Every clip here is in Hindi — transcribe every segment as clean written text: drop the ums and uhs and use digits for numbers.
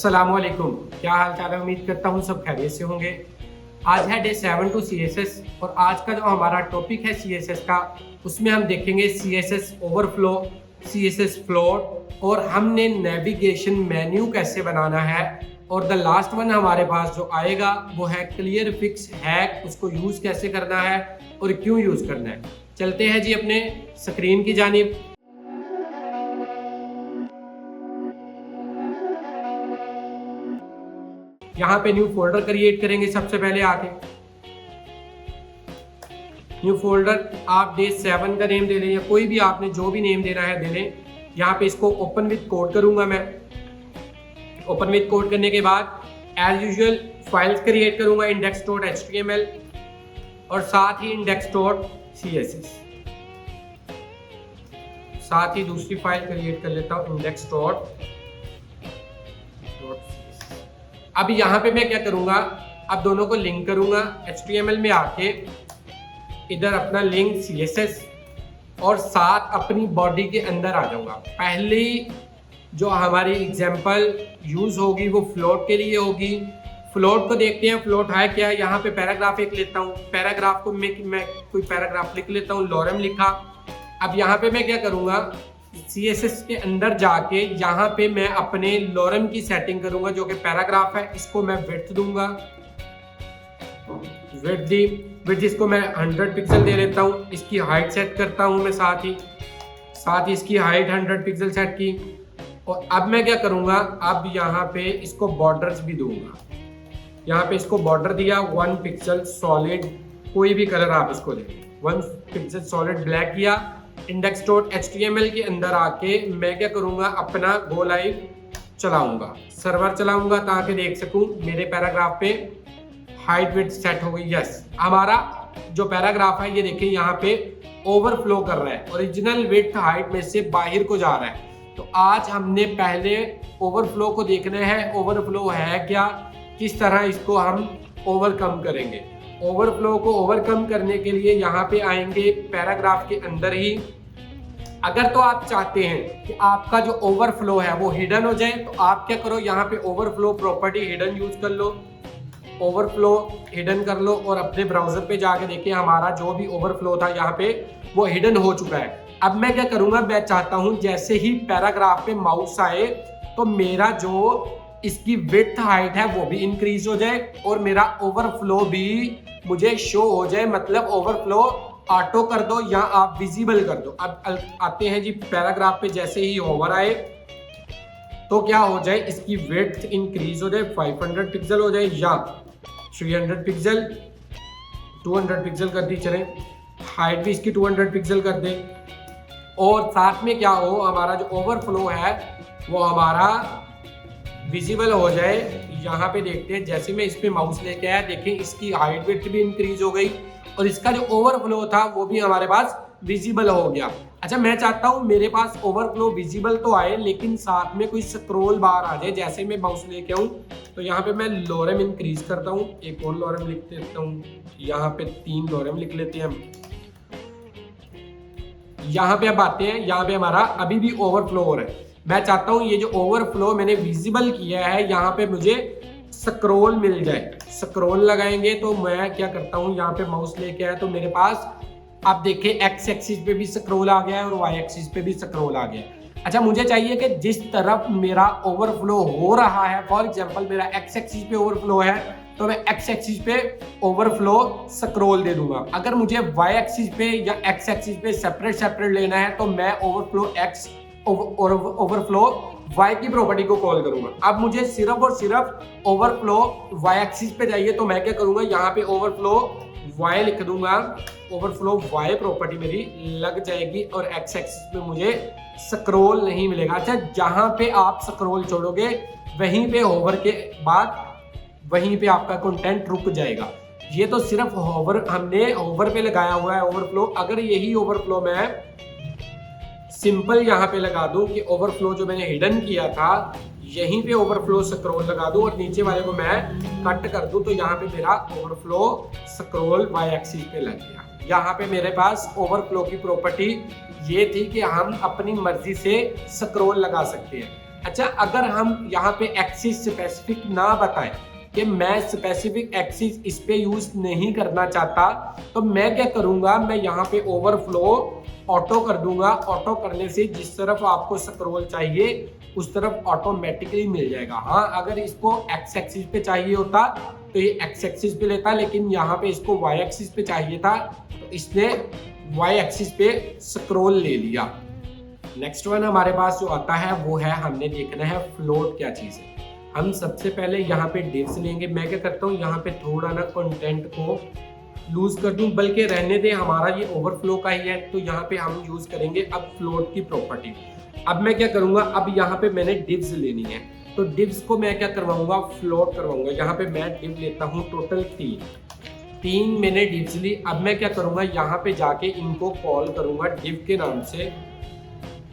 अस्सलामुअलैकुम, क्या हाल चाल है। उम्मीद करता हूँ सब खैरियत से होंगे। आज है डे 7 टू CSS और आज का जो हमारा टॉपिक है CSS का, उसमें हम देखेंगे CSS ओवरफ्लो, CSS फ्लोट और हमने नेविगेशन मेन्यू कैसे बनाना है। और द लास्ट वन हमारे पास जो आएगा वो है क्लियर फिक्स हैक, उसको यूज़ कैसे करना है और क्यों यूज़ करना है। चलते हैं जी अपने स्क्रीन की जानिब। यहाँ पे न्यू फोल्डर क्रिएट करेंगे। सबसे पहले आके न्यू फोल्डर आप डे 7 का नेम दे लें या कोई भी आपने जो भी नेम देना है दे लें। यहाँ पे इसको ओपन विद कोड करूंगा मैं। ओपन विद कोड करने के बाद एज यूजुअल फाइल्स क्रिएट करूंगा, index.html और साथ ही index.css। साथ ही दूसरी फाइल क्रिएट कर लेता हूँ index.css। अब यहाँ पे मैं क्या करूंगा, अब दोनों को लिंक करूंगा। HTML में आके इधर अपना लिंक CSS और साथ अपनी बॉडी के अंदर आ जाऊंगा। पहली जो हमारी एग्जांपल यूज होगी वो फ्लोट के लिए होगी। फ्लोट को देखते हैं, फ्लोट है क्या। यहाँ पे पैराग्राफ एक लेता हूँ, पैराग्राफ को मैं कोई पैराग्राफ लिख लेता हूँ, लॉरम लिखा। अब यहाँ पे मैं क्या करूंगा, CSS के अंदर जाके यहाँ पे मैं अपने लॉरम की सेटिंग करूंगा जो कि पैराग्राफ है। इसको मैं विड्थ दूंगा, विड्थ इसको मैं 100 पिक्सल दे लेता हूँ। इसकी हाइट सेट करता हूँ मैं, साथ ही इसकी हाइट 100 पिक्सल सेट की। और अब मैं क्या करूंगा, अब यहाँ पे इसको बॉर्डर्स भी दूंगा। यहाँ पे इसको बॉर्डर दिया 1 पिक्सल सॉलिड, कोई भी कलर आप इसको दें। 1 पिक्सल सॉलिड ब्लैक किया। index.html के अंदर आके मैं क्या करूंगा, अपना गो लाइव चलाऊंगा, सर्वर चलाऊंगा ताकि देख सकूं मेरे पैराग्राफ पे हाइट विड्थ सेट हो गई। यस, हमारा जो पैराग्राफ है ये देखिए यहाँ पे ओवरफ्लो कर रहा है, ओरिजिनल विड्थ हाइट में से बाहर को जा रहा है। तो आज हमने पहले ओवरफ्लो को देखना है, ओवरफ्लो है क्या, किस तरह इसको हम ओवरकम करेंगे। ओवरफ्लो को ओवरकम करने के लिए यहाँ पे आएंगे पैराग्राफ के अंदर ही। अगर तो आप चाहते हैं कि आपका जो ओवरफ्लो है वो हिडन हो जाए तो आप क्या करो, यहाँ पे ओवरफ्लो प्रॉपर्टी हिडन यूज कर लो, ओवरफ्लो हिडन कर लो और अपने ब्राउजर पे जाके देखिए हमारा जो भी ओवरफ्लो था यहाँ पे वो हिडन हो चुका है। अब मैं क्या करूंगा, मैं चाहता हूं जैसे ही पैराग्राफ पे माउस आए तो मेरा जो इसकी विड्थ हाइट है वो भी इंक्रीज हो जाए और मेरा ओवरफ्लो भी मुझे शो हो जाए। मतलब ओवरफ्लो ऑटो कर दो या आप विजिबल कर दो। अब आते हैं जी पैराग्राफ पे, जैसे ही होवर आए तो क्या हो जाए, इसकी विड्थ इंक्रीज हो जाए, 500 पिक्सल हो जाए या 300 पिक्सल, 200 पिक्सल कर दी चले, हाइट भी इसकी 200 पिक्सल कर दे। और साथ में क्या हो, हमारा जो ओवरफ्लो है वो हमारा विजिबल हो जाए। यहाँ पे देखते हैं, जैसे मैं इस पे माउस लेके आया, देखें इसकी हाइट विड्थ भी इंक्रीज हो गई और इसका जो ओवरफ्लो था वो भी हमारे पास विजिबल हो गया। अच्छा, मैं चाहता हूँ मेरे पास ओवरफ्लो विजिबल तो आए लेकिन साथ में कोई स्क्रॉल बार आ जाए। जैसे मैं माउस लेके आऊँ तो यहाँ पे मैं लॉरम इंक्रीज करता हूँ, एक और लॉरम लिख देता हूँ, यहाँ पे 3 लॉरम लिख लेते हैं हम। यहाँ पे अब आते हैं, यहाँ पे हमारा अभी भी ओवरफ्लो हो रहा है। मैं चाहता हूँ ये जो ओवरफ्लो मैंने विजिबल किया है यहाँ पे मुझे स्क्रॉल मिल जाए। स्क्रॉल लगाएंगे तो मैं क्या करता हूँ, यहाँ पे माउस लेके आया तो मेरे पास आप देखें एक्स एक्सिस पे भी स्क्रॉल आ गया है और वाई एक्सिस पे भी स्क्रॉल आ गया है। अच्छा, मुझे चाहिए कि जिस तरफ मेरा ओवरफ्लो हो रहा है, फॉर एग्जांपल मेरा एक्स एक्सिस पे ओवरफ्लो है तो मैं एक्स एक्सिस पे ओवरफ्लो स्क्रॉल दे दूंगा। अगर मुझे वाई एक्सिस पे या एक्स एक्सिस पे सेपरेट लेना है तो मैं ओवरफ्लो एक्स और ओवरफ्लो वाई की प्रॉपर्टी को कॉल करूंगा। अब मुझे सिर्फ और सिर्फ ओवरफ्लो वाई एक्सिस पे चाहिए तो मैं क्या करूंगा, यहाँ पे ओवरफ्लो वाई लिख दूंगा। ओवरफ्लो वाई प्रॉपर्टी मेरी लग जाएगी और एक्स एक्सिस पे मुझे स्क्रॉल नहीं मिलेगा। अच्छा, जहां पे आप स्क्रॉल छोड़ोगे वहीं पे होवर के बाद वहीं पे आपका कंटेंट रुक जाएगा। ये तो सिर्फ होवर, हमने होवर पे लगाया हुआ है ओवरफ्लो। अगर यही ओवरफ्लो मैं सिंपल यहाँ पे लगा दूं कि ओवरफ्लो जो मैंने हिडन किया था यहीं पे ओवरफ्लो स्क्रॉल लगा दूं और नीचे वाले को मैं कट कर दूं तो यहाँ पे मेरा ओवरफ्लो स्क्रॉल वाई एक्सिस पे लग गया। यहाँ पे मेरे पास ओवरफ्लो की प्रॉपर्टी ये थी कि हम अपनी मर्जी से स्क्रॉल लगा सकते हैं। अच्छा, अगर हम यहाँ पे एक्सिस स्पेसिफिक ना बताएं कि मैं स्पेसिफिक एक्सिस इस पे यूज नहीं करना चाहता, तो मैं क्या करूंगा, मैं यहाँ पे ओवरफ्लो ऑटो कर दूंगा। ऑटो करने से जिस तरफ आपको स्क्रॉल चाहिए उस तरफ ऑटोमेटिकली मिल जाएगा। हाँ, अगर इसको एक्स एक्सिस पे चाहिए होता तो ये एक्स एक्सिस पे लेता, लेकिन यहाँ पे इसको वाई एक्सिस पे चाहिए था तो इसने वाई एक्सिस पे स्क्रॉल ले लिया। नेक्स्ट वन हमारे पास जो आता है वो है, हमने देखना है फ्लोट क्या चीज़ है। हम सबसे पहले यहाँ पे डिव्स लेंगे। मैं क्या करता हूँ, यहाँ पे थोड़ा ना कंटेंट को लूज कर दूं, बल्कि रहने दें, हमारा ये ओवरफ्लो का ही है। तो यहाँ पे हम यूज करेंगे अब फ्लोट की प्रॉपर्टी। अब मैं क्या करूंगा, अब यहाँ पे मैंने डिव्स लेनी है, तो डिव्स को मैं क्या करवाऊंगा, फ्लोट करवाऊंगा। यहाँ पे मैं डिव लेता हूँ टोटल 3 मैंने डिव्स ली। अब मैं क्या करूंगा, यहाँ पे जाके इनको कॉल करूंगा डिव के नाम से।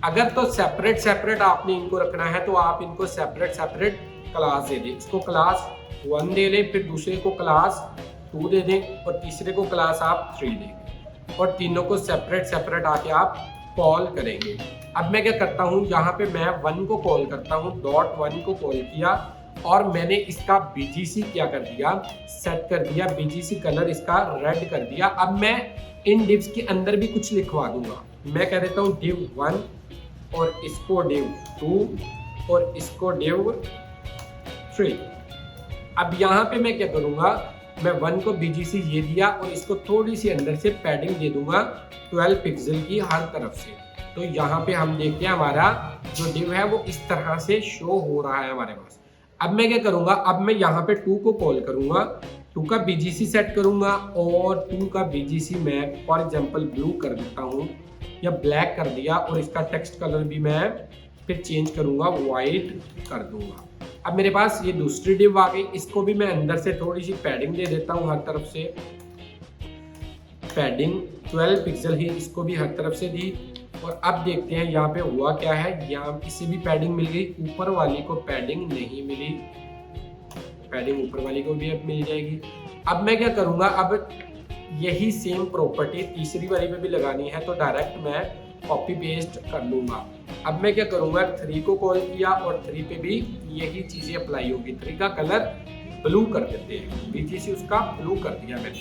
अगर तो सेपरेट आपने इनको रखना है तो आप इनको सेपरेट क्लास दे दें। इसको क्लास 1 दे लें, फिर दूसरे को क्लास 2 दे दें और तीसरे को क्लास आप 3 दें, और तीनों को सेपरेट आके आप कॉल करेंगे। अब मैं क्या करता हूँ, यहाँ पे मैं 1 को कॉल करता हूँ, .1 को कॉल किया और मैंने इसका BGC क्या कर दिया, सेट कर दिया। BGC कलर इसका रेड कर दिया। अब मैं इन डिव्स के अंदर भी कुछ लिखवा दूंगा। मैं कह देता हूँ div 1 और इसको div 2 और इसको div 3। अब यहाँ पे मैं क्या करूँगा, मैं 1 को BGC ये दिया और इसको थोड़ी सी अंदर से पैडिंग दे दूंगा 12 पिक्सल की हर तरफ से। तो यहाँ पे हम देखते हैं हमारा जो डिव है वो इस तरह से शो हो रहा है हमारे पास। अब मैं क्या करूँगा, अब मैं यहाँ पे 2 को कॉल करूँगा, 2 का BGC सेट करूँगा और 2 का BGC मैं फॉर एग्जाम्पल ब्लू कर देता हूँ या ब्लैक कर दिया, और इसका टेक्स्ट कलर भी मैं फिर चेंज करूँगा, वाइट कर दूँगा। अब मेरे पास ये दूसरी डिव आ गई, इसको भी मैं अंदर से थोड़ी सी पैडिंग दे देता हूँ हर तरफ से। पैडिंग 12 पिक्सल ही इसको भी हर तरफ से दी। और अब देखते हैं यहाँ पे हुआ क्या है, यहाँ इसे भी पैडिंग मिल गई, ऊपर वाली को पैडिंग नहीं मिली, पैडिंग ऊपर वाली को भी अब मिल जाएगी। अब मैं क्या करूँगा, अब यही सेम प्रॉपर्टी तीसरी वाली पे भी लगानी है, तो डायरेक्ट मैं कॉपी पेस्ट कर लूँगा। अब मैं क्या करूँगा, 3 को कॉल किया और 3 पे भी यही चीज़ें अप्लाई होगी। 3 का कलर ब्लू कर देते हैं, BGC उसका ब्लू कर दिया मैंने।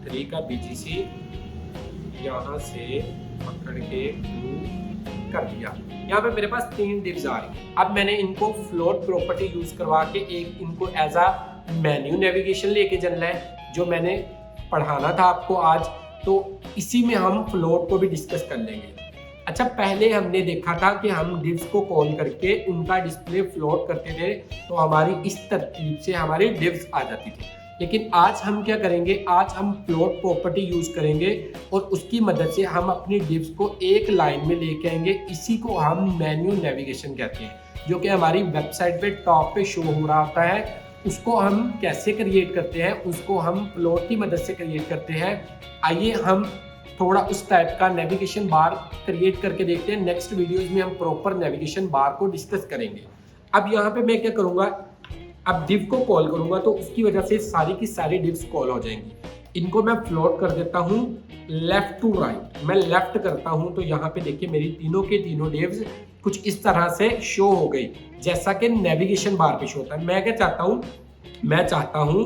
3 का BGC यहाँ से पकड़ के ब्लू कर दिया। यहाँ पे मेरे पास 3 डिव्स आ रही। अब मैंने इनको फ्लोट प्रॉपर्टी यूज करवा के एक इनको एज अ मेन्यू नेविगेशन लेके चलना है, जो मैंने पढ़ाना था आपको आज। तो इसी में हम फ्लोट को भी डिस्कस कर लेंगे। अच्छा, पहले हमने देखा था कि हम डिव्स को कॉल करके उनका डिस्प्ले फ्लोट करते थे, तो हमारी इस तरतीब से हमारी डिव्स आ जाती थी। लेकिन आज हम क्या करेंगे, आज हम फ्लोट प्रॉपर्टी यूज करेंगे और उसकी मदद से हम अपनी डिव्स को एक लाइन में लेके आएंगे। इसी को हम मेन्यू नेविगेशन कहते हैं, जो कि हमारी वेबसाइट पे टॉप पे शो हो रहा होता है। उसको हम कैसे क्रिएट करते हैं, उसको हम फ्लोट की मदद से क्रिएट करते हैं। आइए हम थोड़ा उस टाइप का नेविगेशन बार क्रिएट करके देखते हैं। नेक्स्ट वीडियोस में हम प्रॉपर नेविगेशन बार को डिस्कस करेंगे। अब यहाँ पे मैं क्या करूँगा, अब डिव को कॉल करूँगा तो उसकी वजह से सारी की सारी डिव्स कॉल हो जाएंगी। इनको मैं फ्लोट कर देता हूँ लेफ्ट टू राइट। मैं लेफ्ट करता हूँ तो यहाँ पे देखिए मेरी तीनों के तीनों डिव्स कुछ इस तरह से शो हो गई, जैसा कि नेविगेशन बार पे शो होता है। मैं क्या चाहता हूँ, मैं चाहता हूँ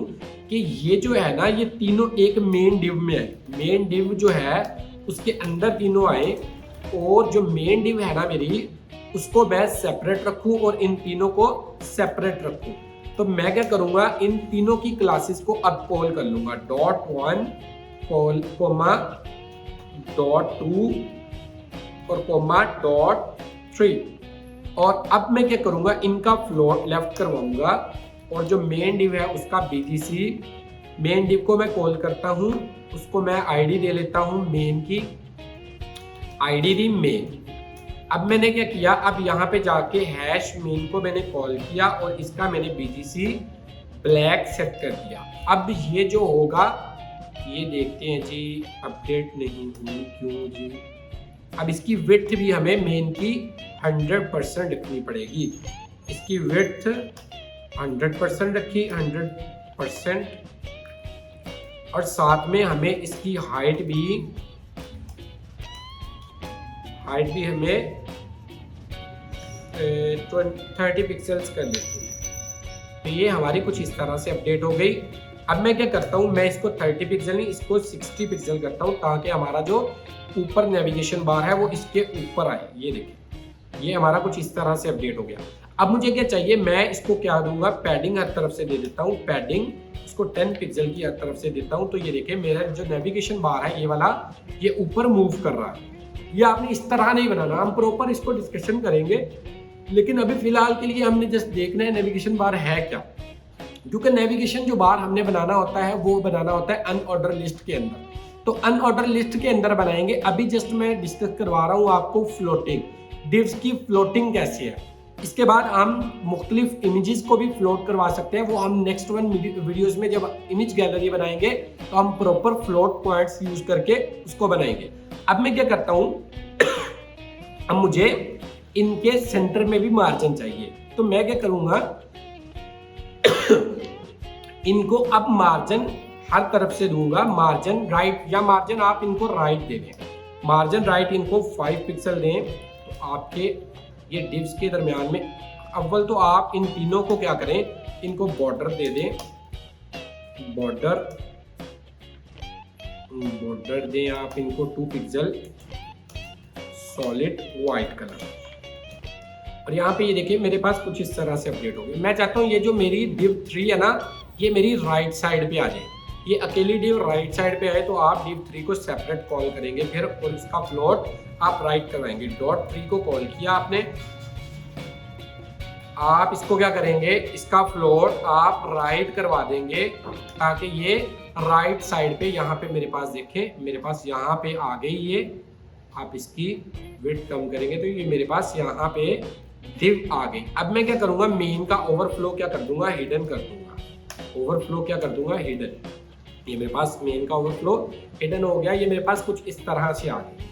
कि ये जो है ना, ये तीनों एक मेन डिव में है। मेन डिव जो है उसके अंदर तीनों आए, और जो मेन डिव है ना मेरी, उसको मैं सेपरेट रखूँ और इन तीनों को सेपरेट रखूँ। तो मैं क्या करूँगा, इन तीनों की क्लासेस को अब कॉल कर लूँगा, .1 कॉल कोमा .2 और कोमा .3। और अब मैं क्या करूँगा, इनका फ्लोट लेफ्ट करवाऊँगा और जो मेन डिव है उसका BGC, मेन डिव को मैं कॉल करता हूँ, उसको मैं ID दे लेता हूँ, मेन की ID दी मेन। अब मैंने क्या किया, अब यहाँ पे जाके हैश मेन को मैंने कॉल किया और इसका मैंने BGC ब्लैक सेट कर दिया। अब ये जो होगा ये देखते हैं जी, अपडेट नहीं हुई क्यों जी। अब इसकी विड्थ भी हमें मेन की 100% रखनी पड़ेगी। इसकी विड्थ 100% रखी, 100%, और साथ में हमें इसकी हाइट भी हमें 30 पिक्सल्स कर देते हैं। तो ये हमारी कुछ इस तरह से अपडेट हो गई। अब मैं क्या करता हूँ, मैं इसको 30 पिक्सल नहीं, इसको 60 पिक्सल करता हूँ ताकि हमारा जो ऊपर नेविगेशन बार है वो इसके ऊपर आए। ये देखिए, ये हमारा कुछ इस तरह से अपडेट हो गया। अब मुझे क्या चाहिए, मैं इसको क्या दूंगा, पैडिंग हर तरफ से दे देता हूँ। पैडिंग इसको 10 पिक्सल की हर तरफ से देता हूँ। तो ये देखिए मेरा जो नेविगेशन बार है ये वाला, ये ऊपर मूव कर रहा है। ये आपने इस तरह नहीं बनाना, हम प्रॉपर इसको डिस्कशन करेंगे, लेकिन अभी फिलहाल के लिए हमने जस्ट देखना है नेविगेशन बार है क्या। क्योंकि नेविगेशन जो बार हमने बनाना होता है वो बनाना होता है अनऑर्डर लिस्ट के अंदर। तो अनऑर्डर लिस्ट के अंदर बनाएंगे। अभी जस्ट मैं डिस्कस करवा रहा हूँ आपको फ्लोटिंग, डिव्स की फ्लोटिंग कैसे है। इसके बाद हम मुख्तलिफ इमेजेस को भी फ्लोट करवा सकते हैं। वो हम नेक्स्ट वन वीडियोस में जब इमेज गैलरी बनाएंगे तो हम प्रॉपर फ्लोट पॉइंट्स यूज करके उसको बनाएंगे। अब मैं क्या करता हूँ, अब मुझे इनके सेंटर में भी मार्जिन चाहिए। तो मैं क्या करूंगा, इनको अब मार्जिन हर तरफ से दूंगा। मार्जिन राइट, या मार्जिन आप इनको राइट दे दें। मार्जिन राइट इनको 5 पिक्सल दें। तो आपके ये डिव्स के दरमियान में अव्वल तो आप इन तीनों को क्या करें, इनको बॉर्डर दे दें। बॉर्डर दें आप इनको 2 पिक्सल सॉलिड वाइट कलर। और यहाँ पे ये देखिए मेरे पास कुछ इस तरह से अपडेट हो गई। मैं चाहता हूँ ये जो मेरी डिव 3 है ना, ये मेरी राइट साइड पे आ जाए। ये अकेली डिव राइट साइड पे आए तो आप डिव 3 को सेपरेट कॉल करेंगे फिर, और इसका फ्लोट आप राइट करवाएंगे। डॉट 3 को कॉल किया आपने, आप इसको क्या करेंगे, इसका फ्लोट आप राइट करवा देंगे ताकि ये राइट साइड पे, यहाँ पे मेरे पास देखें, मेरे पास यहाँ पे आ गई ये। आप इसकी विड्थ कम करेंगे तो ये मेरे पास यहाँ पे डिव आ गई। अब मैं क्या करूँगा, मेन का ओवरफ्लो क्या कर दूंगा, हिडन कर दूंगा। ओवरफ्लो क्या कर दूंगा, हिडन। ये मेरे पास मेन का ओवरफ्लो हिडन हो गया। ये मेरे पास कुछ इस तरह से आ गई।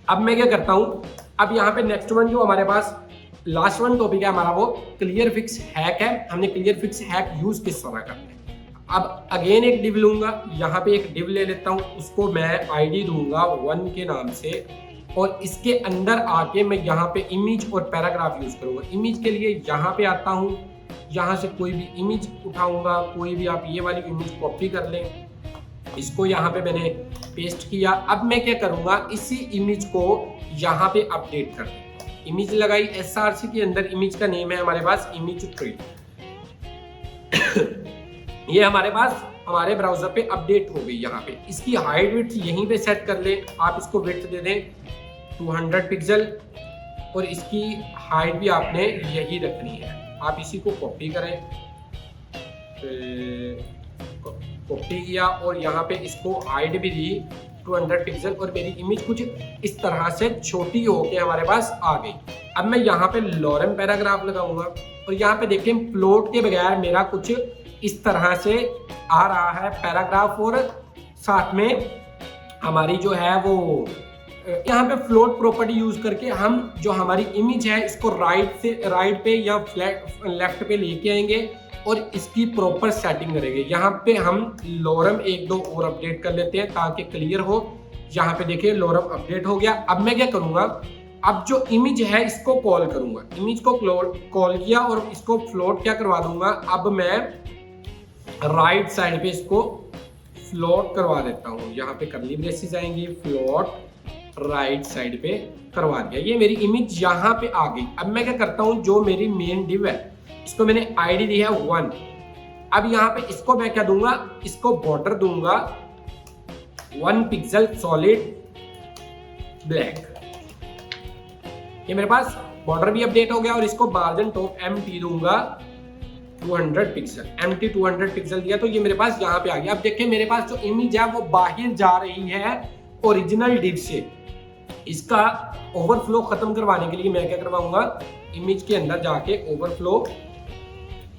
अब मैं क्या करता हूँ, अब यहाँ पे नेक्स्ट वन जो हमारे पास लास्ट वन टॉपिक है हमारा, वो क्लियर फिक्स हैक है। हमने क्लियर फिक्स हैक यूज किस तरह करते हैं। अब अगेन एक डिव लूंगा, यहाँ पे एक डिव ले लेता हूँ, उसको मैं आईडी दूंगा 1 के नाम से, और इसके अंदर आके मैं यहाँ पे इमेज और पैराग्राफ यूज करूंगा। इमेज के लिए यहाँ पे आता हूँ, यहाँ से कोई भी इमेज उठाऊंगा, कोई भी आप ये वाली इमेज कॉपी कर लें, इसको यहाँ पे मैंने पेस्ट किया। अब मैं क्या करूंगा, इसी इमेज को यहाँ पे अपडेट कर दूंगा। इमेज लगाई, एसआरसी के अंदर इमेज का नेम है हमारे पास इमेज ट्री। ये हमारे पास हमारे ब्राउजर पे अपडेट हो गई। यहाँ पे इसकी हाइट विड्थ यहीं पे सेट कर ले। आप इसको विड्थ दे दें 200 पिक्सल, और इसकी हाइट भी आपने यही रखनी है। आप इसी को कॉपी करें, कॉपी किया और यहाँ पे इसको हाइट भी दी 200 पिक्सल, और मेरी इमेज कुछ इस तरह से छोटी होके हमारे पास आ गई। अब मैं यहाँ पे लॉरेम पैराग्राफ लगाऊंगा, और यहाँ पे देखिए प्लॉट के बगैर मेरा कुछ इस तरह से आ रहा है पैराग्राफ, और साथ में हमारी जो है वो यहाँ पे फ्लोट प्रॉपर्टी यूज करके हम जो हमारी इमेज है इसको राइट पे या लेफ्ट पे लेके आएंगे और इसकी प्रॉपर सेटिंग करेंगे। यहाँ पे हम लॉरम 1-2 और अपडेट कर लेते हैं ताकि क्लियर हो। यहाँ पे देखिए लॉरम अपडेट हो गया। अब मैं क्या करूँगा, अब जो इमेज है इसको कॉल करूँगा। इमेज को कॉल किया और इसको फ्लोट क्या करवा दूंगा, अब मैं राइट साइड पे इसको फ्लोट करवा देता हूँ। यहाँ पे कर्ली ब्रेसेस आएंगी, फ्लोट राइट साइड पे करवा दिया। ये मेरी इमेज यहाँ पे आ गई। अब मैं क्या करता हूँ, जो मेरी मेन डिव है इसको मैंने आईडी दी है 1। अब यहाँ पे इसको मैं क्या दूंगा, इसको बॉर्डर दूंगा 1 पिक्सल सॉलिड ब्लैक। ये मेरे पास बॉर्डर भी अपडेट हो गया, और इसको मार्जिन टॉप एमटी दूंगा 200 पिक्सल। एमटी 200 पिक्सल दिया तो ये मेरे पास यहाँ पे आ गया। अब देखिए मेरे पास जो इमेज है वो बाहर जा रही है ओरिजिनल डिव से। इसका ओवरफ्लो खत्म करवाने के लिए मैं क्या करवाऊंगा, इमेज के अंदर जाके ओवरफ्लो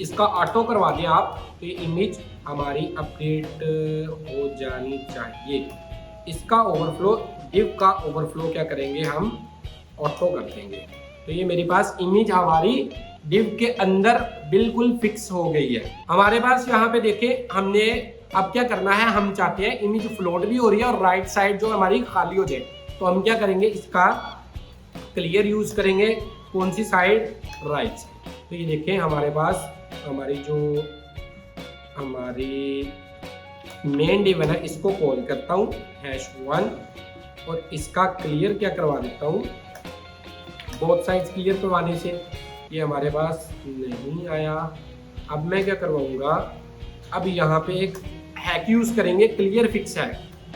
इसका ऑटो करवा दें आप, तो ये इमेज हमारी अपडेट हो जानी चाहिए। इसका ओवरफ्लो, डिव का ओवरफ्लो क्या करेंगे हम, ऑटो कर देंगे। तो ये मेरे पास इमेज हमारी डिव के अंदर बिल्कुल फिक्स हो गई है। हमारे पास यहाँ पे देखें हमने अब क्या करना है, हम चाहते हैं इमेज फ्लोट भी हो रही है और राइट साइड जो हमारी खाली हो जाए। तो हम क्या करेंगे, इसका क्लियर यूज करेंगे, कौन सी साइड, राइट साइड। तो ये देखें हमारे पास हमारी मेन डिवन है, इसको कॉल करता हूँ #1 और इसका क्लियर क्या करवा देता हूँ, बोथ साइड्स क्लियर करवाने से ये हमारे पास नहीं आया। अब मैं क्या करवाऊंगा, अब यहाँ पे एक हैक यूज़ करेंगे, clear fix hack.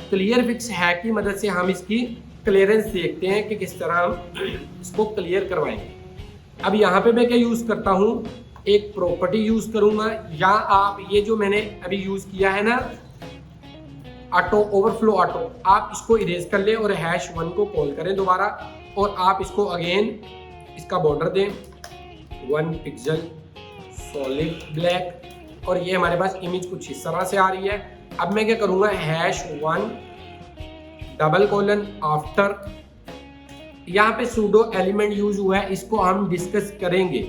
Clear fix hack की मदद से हम इसकी क्लियरेंस देखते हैं कि किस तरह हम इसको क्लियर करवाएंगे। अब यहाँ पे मैं क्या यूज़ करता हूँ, एक प्रॉपर्टी यूज़ करूँगा, या आप ये जो मैंने अभी यूज़ किया है ना ऑटो ओवरफ्लो ऑटो, आप इसको इरेज कर लें और #1 को कॉल करें दोबारा, और आप इसको अगेन इसका बॉर्डर दें 1 पिक्सल सॉलिड ब्लैक, और ये हमारे पास इमेज कुछ इस तरह से आ रही है। अब मैं क्या करूँगा, #1 डबल कोलन आफ्टर, यहाँ पे सूडो एलिमेंट यूज हुआ है, इसको हम डिस्कस करेंगे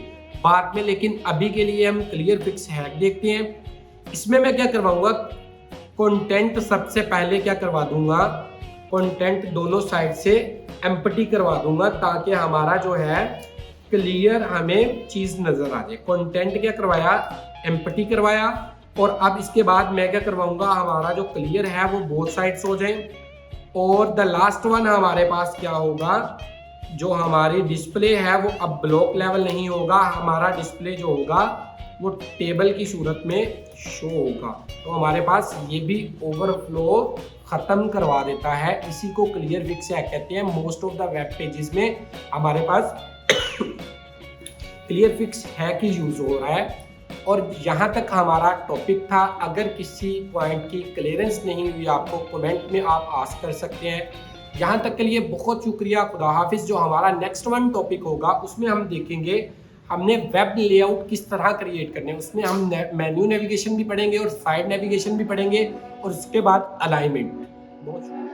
बाद में, लेकिन अभी के लिए हम क्लियर फिक्स हैक देखते हैं। इसमें मैं क्या करवाऊंगा, कंटेंट सबसे पहले क्या करवा दूंगा, कंटेंट दोनों साइड से एम्प्टी करवा दूंगा, ताकि हमारा जो है क्लियर हमें चीज नजर आ जाए। कंटेंट क्या करवाया, एम्प्टी करवाया, और अब इसके बाद मैं क्या करवाऊंगा, हमारा जो क्लियर है वो बोथ साइड्स हो जाए, और द लास्ट वन हमारे पास क्या होगा, जो हमारी डिस्प्ले है वो अब ब्लॉक लेवल नहीं होगा, हमारा डिस्प्ले जो होगा वो टेबल की सूरत में शो होगा। तो हमारे पास ये भी ओवरफ्लो खत्म करवा देता है। इसी को क्लियर फिक्स हैक कहते हैं। Most of the web pages में हमारे पास क्लियर फिक्स हैक ही यूज हो रहा है। और यहाँ तक हमारा टॉपिक था। अगर किसी पॉइंट की क्लियरेंस नहीं हुई आपको, कमेंट में आप आस्क कर सकते हैं। यहाँ तक के लिए बहुत शुक्रिया, खुदा हाफिज। जो हमारा नेक्स्ट वन टॉपिक होगा उसमें हम देखेंगे हमने वेब लेआउट किस तरह क्रिएट करने, उसमें हम मेन्यू नेविगेशन भी पढ़ेंगे और साइड नेविगेशन भी पढ़ेंगे, और उसके बाद अलाइनमेंट। बहुत शुक्रिया।